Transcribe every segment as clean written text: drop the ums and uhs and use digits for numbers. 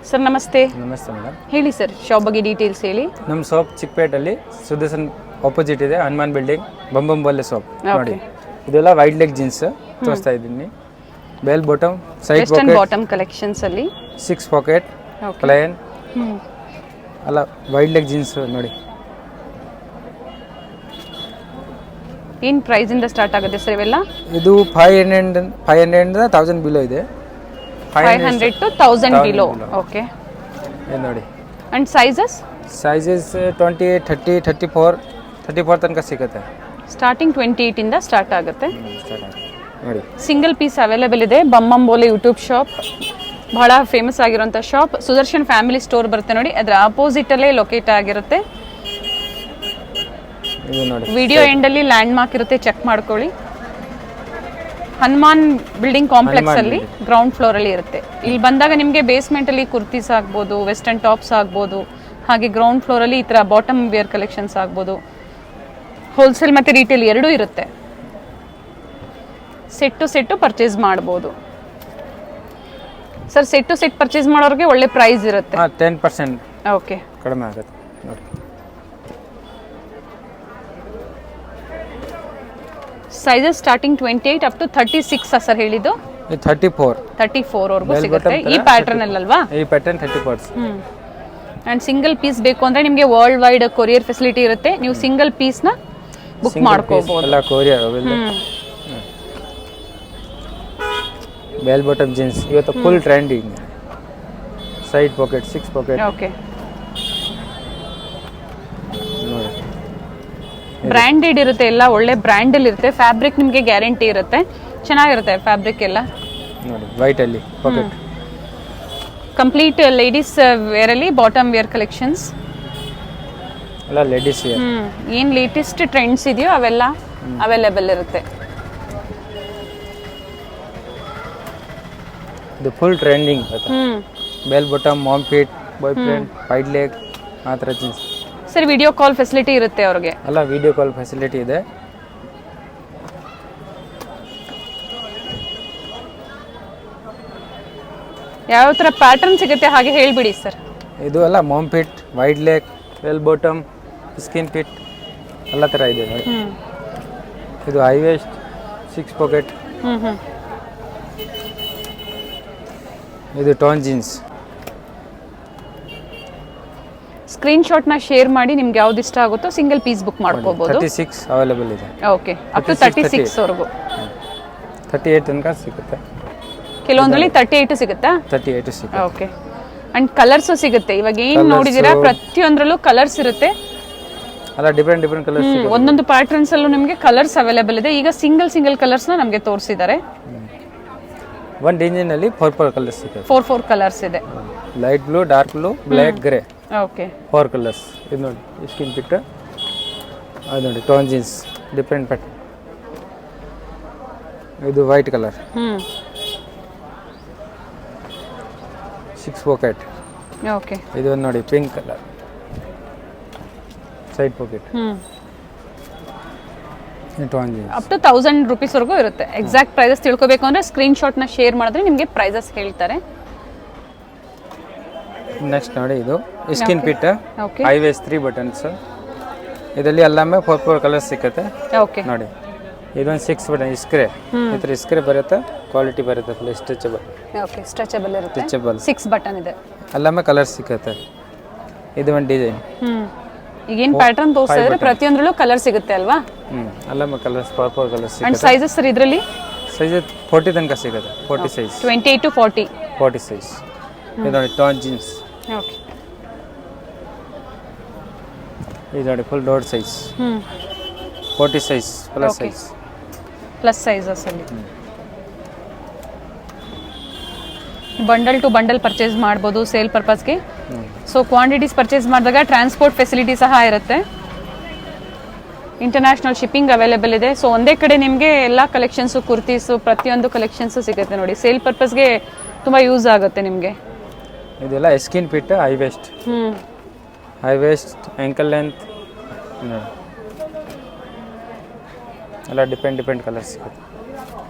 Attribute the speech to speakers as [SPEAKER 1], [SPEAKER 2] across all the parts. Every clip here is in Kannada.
[SPEAKER 1] ಸರ್ ನಮಸ್ತೆ.
[SPEAKER 2] ನಮಸ್ತೆ ಮೇಡಮ್.
[SPEAKER 1] ಹೇಳಿ ಸರ್, ಶಾಪ್ ಬಗ್ಗೆ ಡೀಟೇಲ್ಸ್ ಹೇಳಿ.
[SPEAKER 2] ನಮ್ಮ ಶಾಪ್ ಚಿಕ್ಕಪೇಟಲ್ಲಿ ಸುದರ್ಶನ್ ಆಪೋಸಿಟ್ ಇದೆ, ಹನುಮಾನ್ ಬಿಲ್ಡಿಂಗ್, ಬಂಬಂಬಲ್ಲೆ ಶಾಪ್. ನೋಡಿ ಇದೆಲ್ಲ ವೈಡ್ ಲೆಗ್ ಜೀನ್ಸ್ ತೋರಿಸ್ತಾ ಇದ್ದೀನಿ. Bell bottom, side
[SPEAKER 1] western bottom collections ಅಲ್ಲಿ
[SPEAKER 2] 6 ಪಾಕೆಟ್ ಪ್ಲೇನ್ ಅಲ್ಲ ವೈಡ್ ಲೆಗ್ ಜೀನ್ಸ್ ನೋಡಿ.
[SPEAKER 1] ಏನು ಪ್ರೈಸ್ ಇಂದ ಸ್ಟಾರ್ಟ್ ಆಗುತ್ತೆ ಸರ್ ಇವೆಲ್ಲ?
[SPEAKER 2] ಇದು 500 1000 ಬಿಲೋ ಇದೆ.
[SPEAKER 1] 500 to 1000 ಬಿಲೋ. ಓಕೆ,
[SPEAKER 2] ಇದು ನೋಡಿ.
[SPEAKER 1] ಅಂಡ್ ಸೈಜಸ್
[SPEAKER 2] 28, 30, 34 ತನಕ ಸಿಗುತ್ತೆ.
[SPEAKER 1] ಸ್ಟಾರ್ಟಿಂಗ್ 28 ಇಂದ ಸ್ಟಾರ್ಟ್ ಆಗುತ್ತೆ
[SPEAKER 2] ನೋಡಿ.
[SPEAKER 1] ಸಿಂಗಲ್ ಪೀಸ್ ಅವೈಲೇಬಲ್ ಇದೆ. ಬಮ್ಮಂಬೋಲೆ ಯೂಟ್ಯೂಬ್ ಶಾಪ್ ಬಹಳ ಫೇಮಸ್ ಆಗಿರುವಂಥ ಶಾಪ್. ಸುದರ್ಶನ್ ಫ್ಯಾಮಿಲಿ ಸ್ಟೋರ್ ಬರುತ್ತೆ ನೋಡಿ, ಅದರ ಅಪೋಸಿಟ್ ಅಲ್ಲೇ ಲೊಕೇಟ್ ಆಗಿರುತ್ತೆ.
[SPEAKER 2] ಇದು ನೋಡಿ,
[SPEAKER 1] ವಿಡಿಯೋ ಎಂಡಲ್ಲಿ ಲ್ಯಾಂಡ್ ಮಾರ್ಕ್ ಇರುತ್ತೆ, ಚೆಕ್ ಮಾಡ್ಕೊಳ್ಳಿ. ಹನುಮಾನ್ ಬಿಲ್ಡಿಂಗ್ ಕಾಂಪ್ಲೆಕ್ಸ್ ಅಲ್ಲಿ ಗ್ರೌಂಡ್ ಫ್ಲೋರ್ ಅಲ್ಲಿ ಇರುತ್ತೆ. ಇಲ್ಲಿ ಬಂದಾಗ ನಿಮಗೆ ಬೇಸ್ಮೆಂಟ್ ಅಲ್ಲಿ ಕುರ್ತೀಸ್ ಆಗ್ಬೋದು, ವೆಸ್ಟರ್ನ್ ಟಾಪ್ಸ್ ಆಗ್ಬೋದು, ಹಾಗೆ ಗ್ರೌಂಡ್ ಫ್ಲೋರ್ ಅಲ್ಲಿ ಈ ತರ ಬಾಟಮ್ ವೇರ್ ಕಲೆಕ್ಷನ್ಸ್ ಆಗ್ಬೋದು. ಹೋಲ್ಸೇಲ್ ಮತ್ತೆ ರೀಟೇಲ್ ಎರಡೂ ಇರುತ್ತೆ. ಸೆಟ್ ಟು ಸೆಟ್ ಪರ್ಚೇಸ್ ಮಾಡ್ಬೋದು sir. Set to set purchase ಮಾಡೋರಿಗೆ ಒಳ್ಳೆ ಪ್ರೈಸ್ ಇರುತ್ತೆ.
[SPEAKER 2] 10%
[SPEAKER 1] ಓಕೆ,
[SPEAKER 2] ಕಡಿಮೆ ಆಗುತ್ತೆ ನೋಡಿ.
[SPEAKER 1] Sizes starting 28 up to 36 sir ಹೇಳಿದ್ದು. 34 ವರೆಗೂ ಸಿಗುತ್ತೆ ಈ ಪ್ಯಾಟರ್ನ್ ಅಲ್ವಾ?
[SPEAKER 2] ಈ ಪ್ಯಾಟರ್ನ್ 34.
[SPEAKER 1] ಅಂಡ್ ಸಿಂಗಲ್ ಪೀಸ್ ಬೇಕು ಅಂದ್ರೆ ನಿಮಗೆ ವರ್ಲ್ಡ್ ವೈಡ್ ಕೊರಿಯರ್ ಫೆಸಿಲಿಟಿ ಇರುತ್ತೆ. ನೀವು ಸಿಂಗಲ್ ಪೀಸ್ ನ ಬುಕ್ ಮಾಡ್ಕೋಬಹುದು.
[SPEAKER 2] ಎಲ್ಲ ಕೊರಿಯರ್ ಬೆಲ್ ಬಾಟಮ್ ಜೀನ್ಸ್ ಇವತ್ತು full trending. Side pocket 6 pocket.
[SPEAKER 1] Okay, branded ಇರುತ್ತೆ, ಎಲ್ಲ ಒಳ್ಳೆ ಬ್ರ್ಯಾಂಡ್ ಅಲ್ಲಿ ಇರುತ್ತೆ. ಫ್ಯಾಬ್ರಿಕ್ ನಿಮಗೆ ಗ್ಯಾರಂಟಿ ಇರುತ್ತೆ, ಚೆನ್ನಾಗಿರುತ್ತೆ ಫ್ಯಾಬ್ರಿಕ್ ಎಲ್ಲ.
[SPEAKER 2] ನೋಡಿ ವೈಟ್ ಅಲ್ಲಿ ಪಾಕೆಟ್.
[SPEAKER 1] ಕಂಪ್ಲೀಟ್ ಲೇಡೀಸ್ ವೇರ್ ಅಲ್ಲಿ ಬಾಟಮ್ ವೇರ್ ಕಲೆಕ್ಷನ್ಸ್
[SPEAKER 2] ಎಲ್ಲ ಲೇಡೀಸ್ ವೇರ್.
[SPEAKER 1] ಏನ್ ಲೇಟೆಸ್ಟ್ ಟ್ರೆಂಡ್ಸ್ ಇದೆಯೋ ಅವೆಲ್ಲ ಅವೈಲೇಬಲ್ ಇರುತ್ತೆ.
[SPEAKER 2] ಇದು full trending. Bell bottom, mom fit, boyfriend, wide leg ಆ ಥರ jeans.
[SPEAKER 1] Sir video call facility ಇರುತ್ತೆ ಅವ್ರಿಗೆ?
[SPEAKER 2] ಅಲ್ಲ, ವಿಡಿಯೋ ಕಾಲ್ ಫೆಸಿಲಿಟಿ ಇದೆ.
[SPEAKER 1] ಯಾವ ಥರ ಪ್ಯಾಟರ್ನ್ ಸಿಗುತ್ತೆ ಹಾಗೆ ಹೇಳ್ಬಿಡಿ ಸರ್.
[SPEAKER 2] ಇದು ಎಲ್ಲ mom fit, wide leg, bell bottom, skin fit ಎಲ್ಲ ಥರ ಇದೆ ನೋಡಿ. ಇದು ಹೈ ವೇಸ್ಟ್ 6 ಪಾಕೆಟ್. ಇದು ಟಾನ್ ಜೀನ್ಸ್.
[SPEAKER 1] ಸ್ಕ್ರೀನ್ ಶಾಟ್ ನ ಶೇರ್ ಮಾಡಿ, ನಿಮ್ಗೆ ಯಾವ್ದು ಇಷ್ಟ ಆಗುತ್ತೋ ಸಿಂಗಲ್ ಪೀಸ್ ಬುಕ್ ಮಾಡ್ಕೋಬಹುದು.
[SPEAKER 2] 36 ಅವೈಲೇಬಲ್ ಇದೆ.
[SPEAKER 1] ಓಕೆ, ಅಪ್ ಟು 36 ವರೆಗೂ.
[SPEAKER 2] 38 ತನಕ ಸಿಗುತ್ತೆ.
[SPEAKER 1] ಕೆಲವೊಂದ್ರಲ್ಲಿ 38 ಸಿಗುತ್ತಾ?
[SPEAKER 2] 38 ಸಿಗುತ್ತೆ.
[SPEAKER 1] ಓಕೆ, ಅಂಡ್ ಕಲರ್ಸ್ ಸಿಗುತ್ತೆ. ಇವಾಗ ಏನ್ ನೋಡಿದೀರಾ ಪ್ರತಿಯೊಂದರಲ್ಲೂ ಕಲರ್ಸ್ ಇರುತ್ತೆ.
[SPEAKER 2] ಅಲ್ಲ, ಡಿಫರೆಂಟ್ ಕಲರ್ಸ್.
[SPEAKER 1] ಒಂದೊಂದು ಪ್ಯಾಟರ್ನ್ಸ್ ಅಲ್ಲೂ ನಿಮಗೆ ಕಲರ್ಸ್ ಅವೈಲೇಬಲ್ ಇದೆ. ಈಗ ಸಿಂಗಲ್ ಕಲರ್ಸ್ ನ ನಮಗೆ ತೋರಿಸಿದ್ದಾರೆ.
[SPEAKER 2] ಒಂದು ಡಿಸೈನ್ ಅಲ್ಲಿ 4 ಕಲರ್ಸ್ ಇದೆ.
[SPEAKER 1] 4 ಕಲರ್ಸ್ ಇದೆ.
[SPEAKER 2] Light blue, dark blue, black, grey.
[SPEAKER 1] Okay,
[SPEAKER 2] 4 colours. ಇದು ನೋಡಿ ಸ್ಕಿನ್ ಫಿಟ್. ಅದು ನೋಡಿ ಟಾನ್ ಜೀನ್ಸ್, ಡಿಫರೆಂಟ್ ಪ್ಯಾಟರ್ನ್. ಇದು ವೈಟ್ ಕಲರ್. 6 ಪಾಕೆಟ್.
[SPEAKER 1] ಓಕೆ,
[SPEAKER 2] ಇದು ನೋಡಿ pink colour, side pocket. Torn jeans
[SPEAKER 1] up to 1000 rupees ವರೆಗೂ ಇರುತ್ತೆ. ಎಕ್ಸಾಕ್ಟ್ ಪ್ರೈಸಸ್ ತಿಳ್ಕೊಬೇಕು ಅಂದ್ರೆ ಸ್ಕ್ರೀನ್ ಶಾಟ್ ನ ಶೇರ್ ಮಾಡಿದ್ರೆ ನಿಮಗೆ ಪ್ರೈಸಸ್ ಹೇಳ್ತಾರೆ.
[SPEAKER 2] ನೆಕ್ಸ್ಟ್ ನೋಡಿ, ಇದು skin fit,
[SPEAKER 1] okay,
[SPEAKER 2] high waste 3 buttons. ಇದರಲ್ಲಿ ಎಲ್ಲಾಮೇ 4 ಕಲರ್ಸ್ ಸಿಗುತ್ತೆ.
[SPEAKER 1] ಓಕೆ,
[SPEAKER 2] ನೋಡಿ ಇದೊಂದು 6 ಬಟನ್ ಇಸ್ಕ್ರೆ. ಈ ಥರ ಇಸ್ಕ್ರೆ ಬರುತ್ತೆ, ಕ್ವಾಲಿಟಿ ಬರುತ್ತೆ, ಫುಲ್ ಸ್ಟ್ರೆಚಬಲ್.
[SPEAKER 1] ಓಕೆ, ಸ್ಟ್ರೆಚಬಲ್ ಇರುತ್ತೆ.
[SPEAKER 2] ಸ್ಟ್ರೆಚಬಲ್
[SPEAKER 1] 6 ಬಟನ್ ಇದೆ.
[SPEAKER 2] ಎಲ್ಲಾಮೇ ಕಲರ್ಸ್ ಸಿಗುತ್ತೆ. ಇದು ಒಂದು ಡಿಸೈನ್.
[SPEAKER 1] ಈಗ ಏನು ಪ್ಯಾಟರ್ನ್ ತೋರಿಸ್ತಾ ಇದ್ರೆ ಪ್ರತಿಯೊಂದರಲ್ಲೂ ಕಲರ್ ಸಿಗುತ್ತೆ ಅಲ್ವಾ?
[SPEAKER 2] ಎಲ್ಲಾಮೇ ಕಲರ್ಸ್ 4 ಕಲರ್ಸ್
[SPEAKER 1] ಅಂಡ್
[SPEAKER 2] ಸಿಗುತ್ತೆ.
[SPEAKER 1] ಸೈಜಸ್ ಸರ್ ಇದರಲ್ಲಿ
[SPEAKER 2] ಸೈಜ್ 40 ತನಕ ಸಿಗುತ್ತೆ. 40 ಸೈಜ್,
[SPEAKER 1] 28 to
[SPEAKER 2] 40 ಸೈಜ್. ಇದು ನೋಡಿ ಟಾನ್ ಜೀನ್ಸ್.
[SPEAKER 1] ಓಕೆ,
[SPEAKER 2] ಇದು ನೋಡಿ ಫುಲ್ ದೊಡ್ಡ size, 40 size plus size.
[SPEAKER 1] Plus sizes ಅಲ್ಲಿ ಬಂಡಲ್ ಟು ಬಂಡಲ್ ಪರ್ಚೇಸ್ ಮಾಡ್ಬೋದು ಸೇಲ್ ಪರ್ಪಸ್ಗೆ. ಸೊ ಕ್ವಾಂಟಿಟೀಸ್ ಪರ್ಚೇಸ್ ಮಾಡಿದಾಗ ಟ್ರಾನ್ಸ್ಪೋರ್ಟ್ ಫೆಸಿಲಿಟಿ ಸಹ ಇರುತ್ತೆ. ಇಂಟರ್ನ್ಯಾಷನಲ್ ಶಿಪ್ಪಿಂಗ್ ಅವೈಲೇಬಲ್ ಇದೆ. ಸೊ ಒಂದೇ ಕಡೆ ನಿಮಗೆ ಎಲ್ಲ ಕಲೆಕ್ಷನ್ಸು, ಕುರ್ತೀಸು, ಪ್ರತಿಯೊಂದು ಕಲೆಕ್ಷನ್ಸು ಸಿಗುತ್ತೆ ನೋಡಿ. ಸೇಲ್ ಪರ್ಪಸ್ಗೆ ತುಂಬ ಯೂಸ್ ಆಗುತ್ತೆ ನಿಮಗೆ.
[SPEAKER 2] ಇದೆಲ್ಲ skin fit, high waste, ankle length ಎಲ್ಲ ಡಿಫೆಂಟ್ ಕಲರ್ಸ್ ಸಿಗುತ್ತೆ.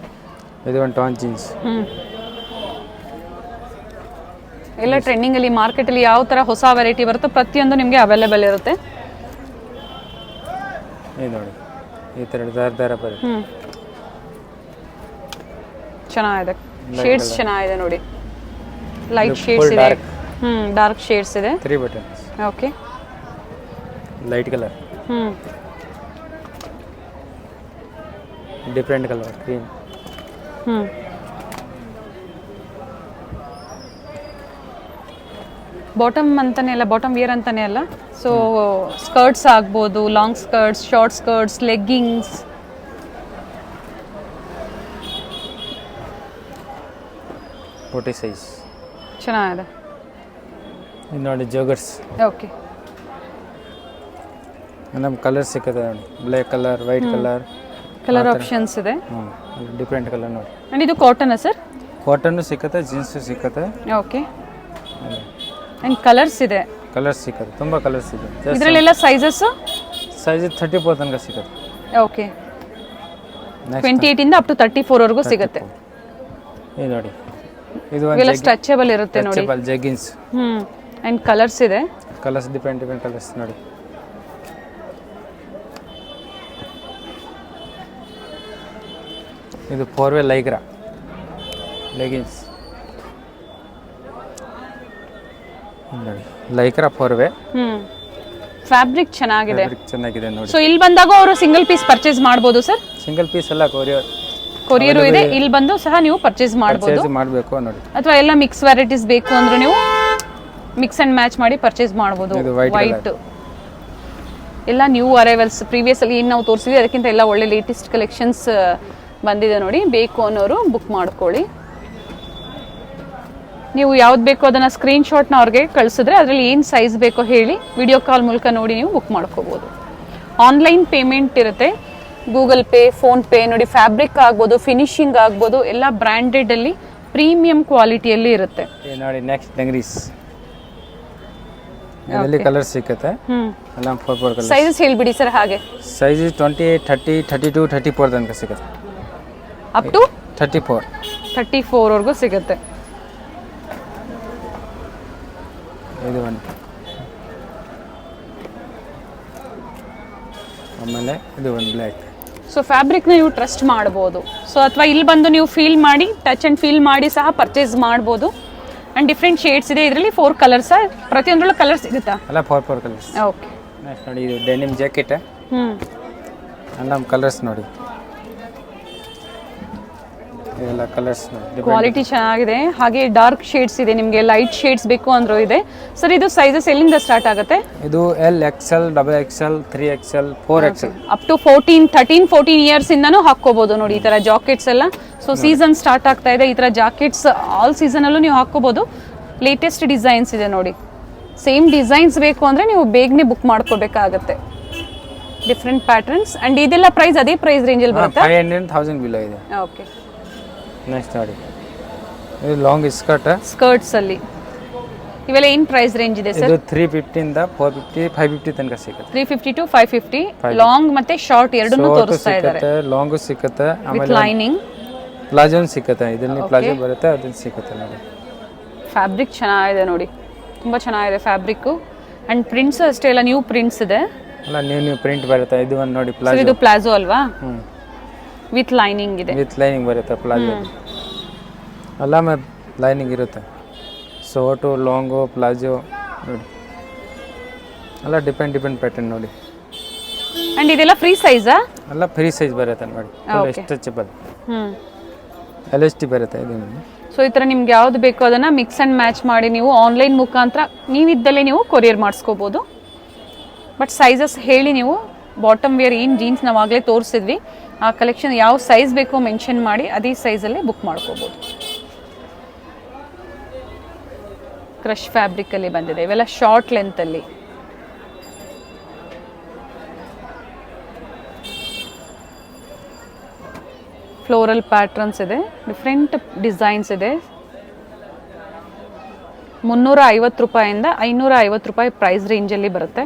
[SPEAKER 2] ಇದು ಒಂದು ಟಾನ್ ಜೀನ್ಸ್.
[SPEAKER 1] ಎಲ್ಲ ಟ್ರೆಂಡಿಂಗಲ್ಲಿ ಮಾರ್ಕೆಟಲ್ಲಿ ಯಾವ ಥರ ಹೊಸ ವೆರೈಟಿ ಬರುತ್ತೋ ಪ್ರತಿಯೊಂದು ನಿಮಗೆ ಅವೈಲೇಬಲ್ ಇರುತ್ತೆ.
[SPEAKER 2] ಇದು ನೋಡಿ ಈ ಥರ ದಾರ ಬರುತ್ತೆ.
[SPEAKER 1] ಚೆನ್ನಾಗಿದೆ, ಶೇಡ್ಸ್ ಚೆನ್ನಾಗಿದೆ ನೋಡಿ. ಲೈಟ್ ಶೇಡ್ಸ್ ಇದೆ, ಡಾರ್ಕ್ ಶೇಡ್ಸ್ ಇದೆ.
[SPEAKER 2] 3 buttons.
[SPEAKER 1] Okay,
[SPEAKER 2] light colour, different colour, green.
[SPEAKER 1] Bottom ಅಂತಾನೆ ಅಲ್ಲ, ಬಾಟಮ್ ವಿಯರ್ ಅಂತಾನೆ ಅಲ್ಲ. ಸೊ ಸ್ಕರ್ಟ್ಸ್ ಆಗ್ಬೋದು, long skirts, short skirts, leggings.
[SPEAKER 2] Forty size
[SPEAKER 1] ಚೆನ್ನಾಗಿದೆ.
[SPEAKER 2] ಇದು ನೋಡಿ ಜೋಗರ್ಸ್.
[SPEAKER 1] ಓಕೆ,
[SPEAKER 2] ನಮ್ಮ ಕಲರ್ ಸಿಕ್ಕತ್ತೆ ನೋಡಿ, black colour, white
[SPEAKER 1] colour options ಇದೆ.
[SPEAKER 2] ಡಿಫ್ರೆಂಟ್ ಕಲರ್ ನೋಡಿ.
[SPEAKER 1] ಆ್ಯಂಡ್ ಇದು ಕಾಟನ್ ಸರ್?
[SPEAKER 2] ಕಾಟನ್ನು ಸಿಕ್ಕತ್ತೆ, ಜೀನ್ಸು ಸಿಕ್ಕತ್ತೆ.
[SPEAKER 1] ಓಕೆ, ಆ್ಯಂಡ್ ಕಲರ್ಸ್ ಇದೆ.
[SPEAKER 2] ಕಲರ್ಸ್ ಸಿಕ್ಕತ್ತೆ, ತುಂಬ ಕಲರ್ಸ್ ಇದೆ.
[SPEAKER 1] ಇದರಲ್ಲೆಲ್ಲ ಸೈಜಸ್?
[SPEAKER 2] ಸೈಜ್ 34 ತನಕ ಸಿಕ್ಕತ್ತೆ.
[SPEAKER 1] ಓಕೆ, 28 ಇಂದ ಅಪ್ ಟು 34 ವರೆಗೂ ಸಿಗುತ್ತೆ.
[SPEAKER 2] ಇದು ನೋಡಿ, ಇದು
[SPEAKER 1] ಇವೆಲ್ಲ ಸ್ಟ್ರೆಚಬಲ್ ಇರುತ್ತೆ ನೋಡಿ.
[SPEAKER 2] ಜೆಗಿನ್ಸ್.
[SPEAKER 1] ಆ್ಯಂಡ್ ಕಲರ್ಸ್ ಇದೆ.
[SPEAKER 2] ಕಲರ್ಸ್ ಡಿಫ್ರೆಂಟ್ ಕಲರ್ಸ್ ನೋಡಿ. ಇದು 4-ವೇ ಲೈಕ್ರಾ ಲೆಗಿನ್ಸ್ ನೋಡಿ. ಲೈಕ್ರಾ 4-ವೇ.
[SPEAKER 1] ಫ್ಯಾಬ್ರಿಕ್ ಚೆನ್ನಾಗಿದೆ,
[SPEAKER 2] ಚೆನ್ನಾಗಿದೆ ನೋಡಿ.
[SPEAKER 1] ಸೊ ಇಲ್ಲಿ ಬಂದಾಗ ಅವರು ಸಿಂಗಲ್ ಪೀಸ್ ಪರ್ಚೇಸ್ ಮಾಡ್ಬೋದು ಸರ್?
[SPEAKER 2] ಸಿಂಗಲ್ ಪೀಸ್ ಎಲ್ಲ
[SPEAKER 1] ಕೊರಿಯರು ಇದೆ, ಇಲ್ಲಿ ಬಂದು ಸಹ ನೀವು ಪರ್ಚೇಸ್ ಮಾಡ್ಬೋದು.
[SPEAKER 2] ಮಾಡಬೇಕು ನೋಡಿ.
[SPEAKER 1] ಅಥವಾ ಎಲ್ಲ ಮಿಕ್ಸ್ ವೆರೈಟೀಸ್ ಬೇಕು ಅಂದ್ರೆ ನೀವು ಮಿಕ್ಸ್ ಅಂಡ್ ಮ್ಯಾಚ್ ಮಾಡಿ ಪರ್ಚೇಸ್ ಮಾಡ್ಬೋದು. ವೈಟ್ ಎಲ್ಲ ನ್ಯೂ ಅರೈವಲ್ಸ್, ಪ್ರೀವಿಯಸ್ ಅಲ್ಲಿ ಏನು ನಾವು ತೋರಿಸಿದ್ವಿ ಅದಕ್ಕಿಂತ ಎಲ್ಲ ಒಳ್ಳೆ ಲೇಟೆಸ್ಟ್ ಕಲೆಕ್ಷನ್ಸ್ ಬಂದಿದೆ ನೋಡಿ. ಬೇಕು ಅನ್ನೋರು ಬುಕ್ ಮಾಡ್ಕೊಳ್ಳಿ. ನೀವು ಯಾವ್ದು ಬೇಕೋ ಅದನ್ನು ಸ್ಕ್ರೀನ್ಶಾಟ್ನ ಅವ್ರಿಗೆ ಕಳಿಸಿದ್ರೆ ಅದರಲ್ಲಿ ಏನು ಸೈಜ್ ಬೇಕೋ ಹೇಳಿ ವಿಡಿಯೋ ಕಾಲ್ ಮೂಲಕ ನೋಡಿ ನೀವು ಬುಕ್ ಮಾಡ್ಕೋಬೋದು. ಆನ್ಲೈನ್ ಪೇಮೆಂಟ್ ಇರುತ್ತೆ, ಗೂಗಲ್ ಪೇ, ಫೋನ್ಪೇ ನೋಡಿ. ಫ್ಯಾಬ್ರಿಕ್ ಆಗ್ಬೋದು, ಫಿನಿಶಿಂಗ್ ಆಗ್ಬೋದು, ಎಲ್ಲ ಬ್ರ್ಯಾಂಡೆಡಲ್ಲಿ ಪ್ರೀಮಿಯಂ ಕ್ವಾಲಿಟಿಯಲ್ಲಿ ಇರುತ್ತೆ
[SPEAKER 2] ನೋಡಿ. ನೆಕ್ಸ್ಟ್ ಡಂಗ್ರೀಸ್, ಇದರಲ್ಲಿ ಕಲರ್ ಸಿಕ್ಕತ್ತೆ. ಎಲ್ಲ 4 ಕಲರ್.
[SPEAKER 1] ಸೈಜಸ್ ಹೇಳ್ಬಿಡಿ ಸರ್. ಹಾಗೆ
[SPEAKER 2] ಸೈಜ್ 20, 30, 32, 34 ತನಕ ಸಿಗುತ್ತೆ.
[SPEAKER 1] ಅಪ್ ಟು
[SPEAKER 2] 34
[SPEAKER 1] ವರೆಗೂ ಸಿಗುತ್ತೆ.
[SPEAKER 2] ಇದು ಒಂದು, ಆಮೇಲೆ ಇದು ಒಂದು ಬ್ಲ್ಯಾಕ್.
[SPEAKER 1] ಸೊ ಫ್ಯಾಬ್ರಿಕ್ನ ನೀವು ಟ್ರಸ್ಟ್ ಮಾಡ್ಬೋದು. ಸೊ ಅಥವಾ ಇಲ್ಲಿ ಬಂದು ನೀವು ಫೀಲ್ ಮಾಡಿ, ಟಚ್ ಆ್ಯಂಡ್ ಫೀಲ್ ಮಾಡಿ ಸಹ ಪರ್ಚೇಸ್ ಮಾಡ್ಬೋದು. ಆ್ಯಂಡ್ ಡಿಫ್ರೆಂಟ್ ಶೇಡ್ಸ್ ಇದೆ ಇದರಲ್ಲಿ. 4 ಕಲರ್ಸ್, ಪ್ರತಿಯೊಂದರಲ್ಲೂ ಕಲರ್ ಸಿಗುತ್ತಾ?
[SPEAKER 2] ಅಲ್ಲ 4 ಕಲರ್ಸ್.
[SPEAKER 1] ಓಕೆ,
[SPEAKER 2] ನೆಕ್ಸ್ಟ್ ನೋಡಿ, ಇದು ಡೆನಿಮ್ ಜಾಕೆಟ್. ಎಲ್ಲ ಕಲರ್ಸ್ ನೋಡಿ, ಎಲ್ಲ ಕಲರ್ಸ್ ನೋಡಿ.
[SPEAKER 1] ಕ್ವಾಲಿಟಿ ಚೆನ್ನಾಗಿದೆ. ಹಾಗೆ ಡಾರ್ಕ್ ಶೇಡ್ಸ್ ಇದೆ, ನಿಮಗೆ ಲೈಟ್ ಶೇಡ್ಸ್ ಬೇಕು ಅಂದ್ರೂ ಇದೆ. ಸರ್ ಇದು ಸೈಜಸ್ ಎಲ್ಲಿಂದ ಸ್ಟಾರ್ಟ್ ಆಗುತ್ತೆ?
[SPEAKER 2] ಇದು L, XL, XXL, 3XL, 4XL.
[SPEAKER 1] Up to 13-14 years ಇಂದನೂ ಹಾಕೋಬಹುದು ನೋಡಿ ಈ ತರ ಜಾಕೆಟ್ಸ್ ಎಲ್ಲ. ಸೊ ಸೀಸನ್ ಸ್ಟಾರ್ಟ್ ಆಗ್ತಾ ಇದೆ, ಈ ತರ ಜಾಕೆಟ್ಸ್ ಆಲ್ ಸೀಸನ್ ಅಲ್ಲೂ ನೀವು ಹಾಕೋಬಹುದು. ಲೇಟೆಸ್ಟ್ ಡಿಸೈನ್ಸ್ ಇದೆ ನೋಡಿ. ಸೇಮ್ ಡಿಸೈನ್ಸ್ ಬೇಕು ಅಂದ್ರೆ ನೀವು ಬೇಗನೆ ಬುಕ್ ಮಾಡ್ಕೋಬೇಕಾಗತ್ತೆ. Different patterns. ಅಂಡ್ ಇದೆಲ್ಲ ಪ್ರೈಸ್ ಅದೇ ಪ್ರೈಸ್ ರೇಂಜ್ ಅಲ್ಲಿ ಬರುತ್ತೆ.
[SPEAKER 2] 500,000 ಬಿಲೋ ಇದೆ.
[SPEAKER 1] ಓಕೆ,
[SPEAKER 2] ನೆಕ್ಸ್ಟ್ ನೋಡಿ, ಇದು ಲಾಂಗ್
[SPEAKER 1] ಸ್ಕರ್ಟ್ಸ್ ಅಲ್ಲಿ ಇವೆಲ್ಲ ಏನು ಪ್ರೈಸ್ ರೇಂಜ್ ಇದೆ ಸರ್?
[SPEAKER 2] ಇದು 350 ಇಂದ 450, 550 ತನಕ ಸಿಗುತ್ತೆ.
[SPEAKER 1] 350 to 550. ಲಾಂಗ್ ಮತ್ತೆ ಶಾರ್ಟ್ ಎರಡನ್ನೂ ತೋರಿಸ್ತಾ ಇದ್ದಾರೆ.
[SPEAKER 2] ಲಾಂಗ್ ಸಿಗುತ್ತೆ,
[SPEAKER 1] ವಿತ್ ಲೈನಿಂಗ್.
[SPEAKER 2] ಪ್ಲಾಜೋ ಸಿಗುತ್ತೆ, ಇದರಲ್ಲಿ ಪ್ಲಾಜೋ ಬರುತ್ತೆ, ಅದನ್ನ ಸಿಗುತ್ತೆ ನೋಡಿ.
[SPEAKER 1] ಫ್ಯಾಬ್ರಿಕ್ ಚೆನ್ನಾಗಿದೆ ನೋಡಿ, ತುಂಬಾ ಚೆನ್ನಾಗಿದೆ ಫ್ಯಾಬ್ರಿಕ್. ಅಂಡ್ ಪ್ರಿಂಟ್ಸ್ ಅಷ್ಟೇ ಎಲ್ಲ ನ್ಯೂ ಪ್ರಿಂಟ್ಸ್ ಇದೆ.
[SPEAKER 2] ಅಲ್ಲ ನ್ಯೂ ಪ್ರಿಂಟ್ ಬರುತ್ತೆ. ಇದು ಒಂದು ನೋಡಿ, ಪ್ಲಾಜೋ.
[SPEAKER 1] ಇದು ಪ್ಲಾಜೋ ಅಲ್ವಾ? ವಿತ್ ಲೈನಿಂಗ್ ಇದೆ.
[SPEAKER 2] ವಿತ್ ಲೈನಿಂಗ್ ಬರುತ್ತೆ ಪ್ಲಾಜೋ. ಅಲ್ಲ ಮತ್ತೆ ಲೈನಿಂಗ್ ಇರುತ್ತೆ. ಶೋರ್ಟು, ಲಾಂಗು, ಪ್ಲಾಜೋ ನೋಡಿ, ಎಲ್ಲ ಡಿಪೆಂಡ್ ಪ್ಯಾಟರ್ನ್ ನೋಡಿ.
[SPEAKER 1] ಅಂಡ್ ಇದೆಲ್ಲ ಫ್ರೀ ಸೈಜಾ?
[SPEAKER 2] ಎಲ್ಲ ಫ್ರೀ ಸೈಜ್ ಬರುತ್ತೆ ನೋಡಿ. ಸ್ಟ್ರೆಚಬಲ್ LST ಬರುತ್ತೆ ಇದು.
[SPEAKER 1] ಸೊ ಈ ಥರ ನಿಮ್ಗೆ ಯಾವ್ದು ಬೇಕೋ ಅದನ್ನ ಮಿಕ್ಸ್ ಅಂಡ್ ಮ್ಯಾಚ್ ಮಾಡಿ ನೀವು ಆನ್ಲೈನ್ ಮುಖಾಂತರ ನೀವಿದ್ದಲ್ಲೇ ನೀವು ಕೊರಿಯರ್ ಮಾಡಿಸ್ಕೋಬೋದು. ಬಟ್ ಸೈಜಸ್ ಹೇಳಿ ನೀವು ಬಾಟಮ್ ವೇರ್ ಏನು ಜೀನ್ಸ್ ನಾವು ಆಗಲೇ ತೋರಿಸಿದ್ವಿ, ಆ ಕಲೆಕ್ಷನ್ ಯಾವ ಸೈಜ್ ಬೇಕೋ ಮೆನ್ಷನ್ ಮಾಡಿ ಅದೇ ಸೈಜಲ್ಲೇ ಬುಕ್ ಮಾಡ್ಕೋಬೋದು. ಕ್ರಶ್ ಫ್ಯಾಬ್ರಿಕಲ್ಲಿ ಬಂದಿದೆ, ಇವೆಲ್ಲ ಶಾರ್ಟ್ ಲೆಂತಲ್ಲಿ. ಫ್ಲೋರಲ್ ಪ್ಯಾಟ್ರನ್ಸ್ ಇದೆ, ಡಿಫ್ರೆಂಟ್ ಡಿಸೈನ್ಸ್ ಇದೆ. 350 ರೂಪಾಯಿಂದ 550 ರೂಪಾಯಿ ಪ್ರೈಸ್ ರೇಂಜಲ್ಲಿ ಬರುತ್ತೆ.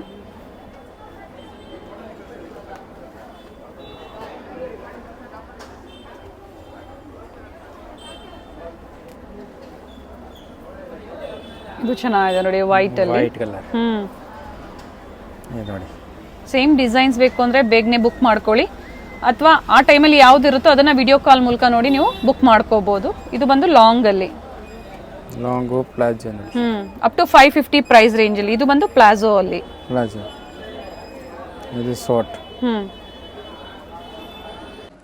[SPEAKER 1] ಇದು ಚೆನ್ನಾಗಿದೆ ನೋಡಿ ವೈಟ್ ಅಲ್ಲಿ.
[SPEAKER 2] ವೈಟ್ ಕಲರ್ ನೋಡಿ.
[SPEAKER 1] ಸೇಮ್ ಡಿಸೈನ್ಸ್ ಬೇಕು ಅಂದರೆ ಬೇಗನೆ ಬುಕ್ ಮಾಡ್ಕೊಳ್ಳಿ, ಅಥವಾ ಆ ಟೈಮಲ್ಲಿ ಯಾವ್ದು ಇರುತ್ತೋ ಅದನ್ನು ವಿಡಿಯೋ ಕಾಲ್ ಮೂಲಕ ನೋಡಿ ನೀವು ಬುಕ್ ಮಾಡ್ಕೋಬೋದು. ಇದು ಬಂದು ಲಾಂಗಲ್ಲಿ,
[SPEAKER 2] long palazzo.
[SPEAKER 1] Up to 550 price ರೇಂಜಲ್ಲಿ. ಇದು ಬಂದು ಪ್ಲಾಜೋ ಅಲ್ಲಿ.
[SPEAKER 2] ಪ್ಲಾಜೋ ಇದು ಶಾರ್ಟ್.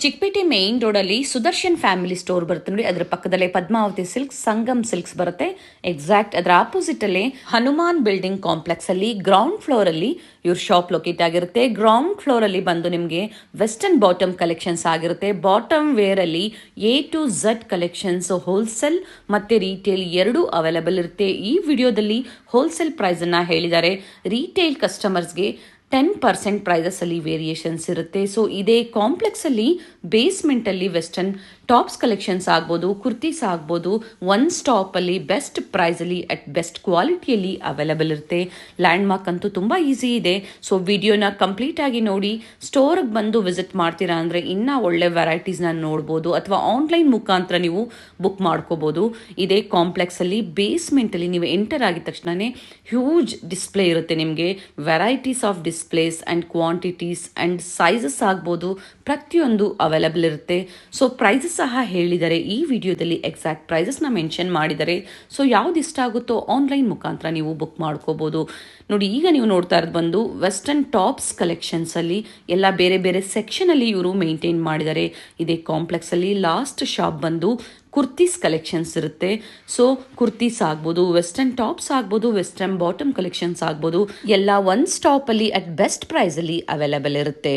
[SPEAKER 3] ಚಿಕ್ಕಪೇಟೆ ಮೇನ್ ರೋಡಲ್ಲಿ ಸುದರ್ಶನ್ ಫ್ಯಾಮಿಲಿ ಸ್ಟೋರ್ ಬರುತ್ತೆ ನೋಡಿ, ಅದರ ಪಕ್ಕದಲ್ಲೇ ಪದ್ಮಾವತಿ ಸಿಲ್ಕ್ಸ್, ಸಂಗಮ್ ಸಿಲ್ಕ್ಸ್ ಬರುತ್ತೆ. ಎಕ್ಸಾಕ್ಟ್ ಅದರ ಆಪೋಸಿಟ್ ಅಲ್ಲೇ ಹನುಮಾನ್ ಬಿಲ್ಡಿಂಗ್ ಕಾಂಪ್ಲೆಕ್ಸ್ ಅಲ್ಲಿ ಗ್ರೌಂಡ್ ಫ್ಲೋರ್ ಅಲ್ಲಿ ಇವ್ರ ಶಾಪ್ ಲೊಕೇಟ್ ಆಗಿರುತ್ತೆ. ಗ್ರೌಂಡ್ ಫ್ಲೋರ್ ಅಲ್ಲಿ ಬಂದು ನಿಮಗೆ ವೆಸ್ಟರ್ನ್ ಬಾಟಮ್ ಕಲೆಕ್ಷನ್ಸ್ ಆಗಿರುತ್ತೆ. ಬಾಟಮ್ ವೇರ್ ಅಲ್ಲಿ A to Z collections wholesale ಮತ್ತೆ ರೀಟೇಲ್ ಎರಡೂ ಅವೈಲೇಬಲ್ ಇರುತ್ತೆ. ಈ ವಿಡಿಯೋದಲ್ಲಿ ಹೋಲ್ಸೇಲ್ ಪ್ರೈಸ್ ಅನ್ನ ಹೇಳಿದ್ದಾರೆ. ರೀಟೇಲ್ ಕಸ್ಟಮರ್ಸ್ಗೆ 10% ಪ್ರೈಸಸ್ ಅಲ್ಲಿ ವೇರಿಯೇಷನ್ಸ್ ಇರುತ್ತೆ. ಸೊ ಇದೇ ಕಾಂಪ್ಲೆಕ್ಸ್ ಅಲ್ಲಿ ಬೇಸ್ಮೆಂಟ್ ಅಲ್ಲಿ ವೆಸ್ಟರ್ನ್ ಟಾಪ್ಸ್ ಕಲೆಕ್ಷನ್ಸ್ ಆಗ್ಬೋದು, ಕುರ್ತೀಸ್ ಆಗ್ಬೋದು, ಒನ್ ಸ್ಟಾಪ್ ಅಲ್ಲಿ ಬೆಸ್ಟ್ ಪ್ರೈಸ್ ಅಲ್ಲಿ ಅಟ್ ಬೆಸ್ಟ್ ಕ್ವಾಲಿಟಿಯಲ್ಲಿ ಅವೈಲೇಬಲ್ ಇರುತ್ತೆ. ಲ್ಯಾಂಡ್ ಮಾರ್ಕ್ ಅಂತೂ ತುಂಬಾ ಈಸಿ ಇದೆ. ಸೊ ವಿಡಿಯೋನ ಕಂಪ್ಲೀಟ್ ಆಗಿ ನೋಡಿ. ಸ್ಟೋರ್ಗೆ ಬಂದು ವಿಸಿಟ್ ಮಾಡ್ತೀರಾ ಅಂದ್ರೆ ಇನ್ನೂ ಒಳ್ಳೆ ವೆರೈಟೀಸ್ನ ನೋಡ್ಬೋದು, ಅಥವಾ ಆನ್ಲೈನ್ ಮುಖಾಂತರ ನೀವು ಬುಕ್ ಮಾಡ್ಕೋಬಹುದು. ಇದೇ ಕಾಂಪ್ಲೆಕ್ಸ್ ಅಲ್ಲಿ ಬೇಸ್ಮೆಂಟ್ ಅಲ್ಲಿ ನೀವು ಎಂಟರ್ ಆಗಿದ ತಕ್ಷಣನೇ ಹ್ಯೂಜ್ ಡಿಸ್ಪ್ಲೇ ಇರುತ್ತೆ. ನಿಮಗೆ varieties of displays and quantities and sizes ಆಗ್ಬೋದು, ಪ್ರತಿಯೊಂದು ಅವೈಲೇಬಲ್ ಇರುತ್ತೆ. ಸೊ ಪ್ರೈಸಸ್ ಸಹ ಹೇಳಿದ್ದಾರೆ ಈ ವಿಡಿಯೋದಲ್ಲಿ, ಎಕ್ಸಾಕ್ಟ್ ಪ್ರೈಸಸ್ನ ಮೆನ್ಷನ್ ಮಾಡಿದ್ದಾರೆ. ಸೊ ಯಾವ್ದು ಇಷ್ಟ ಆಗುತ್ತೋ ಆನ್ಲೈನ್ ಮುಖಾಂತರ ನೀವು ಬುಕ್ ಮಾಡ್ಕೋಬಹುದು. ನೋಡಿ, ಈಗ ನೀವು ನೋಡ್ತಾ ಇರೋದು ಬಂದು ವೆಸ್ಟರ್ನ್ ಟಾಪ್ಸ್ ಕಲೆಕ್ಷನ್ಸ್ ಅಲ್ಲಿ ಎಲ್ಲ ಬೇರೆ ಬೇರೆ ಸೆಕ್ಷನ್ ಅಲ್ಲಿ ಇವರು ಮೇಂಟೈನ್ ಮಾಡಿದ್ದಾರೆ. ಇದೇ ಕಾಂಪ್ಲೆಕ್ಸ್ ಅಲ್ಲಿ ಲಾಸ್ಟ್ ಶಾಪ್ ಬಂದು ಕುರ್ತೀಸ್ ಕಲೆಕ್ಷನ್ಸ್ ಇರುತ್ತೆ. ಸೊ ಕುರ್ತೀಸ್ ಆಗ್ಬೋದು, ವೆಸ್ಟರ್ನ್ ಟಾಪ್ಸ್ ಆಗ್ಬೋದು, ವೆಸ್ಟರ್ನ್ ಬಾಟಮ್ ಕಲೆಕ್ಷನ್ಸ್ ಆಗ್ಬೋದು, ಎಲ್ಲ ಒನ್ ಸ್ಟಾಪ್ ಅಲ್ಲಿ ಅಟ್ ಬೆಸ್ಟ್ ಪ್ರೈಸ್ ಅಲ್ಲಿ ಅವೈಲೇಬಲ್ ಇರುತ್ತೆ.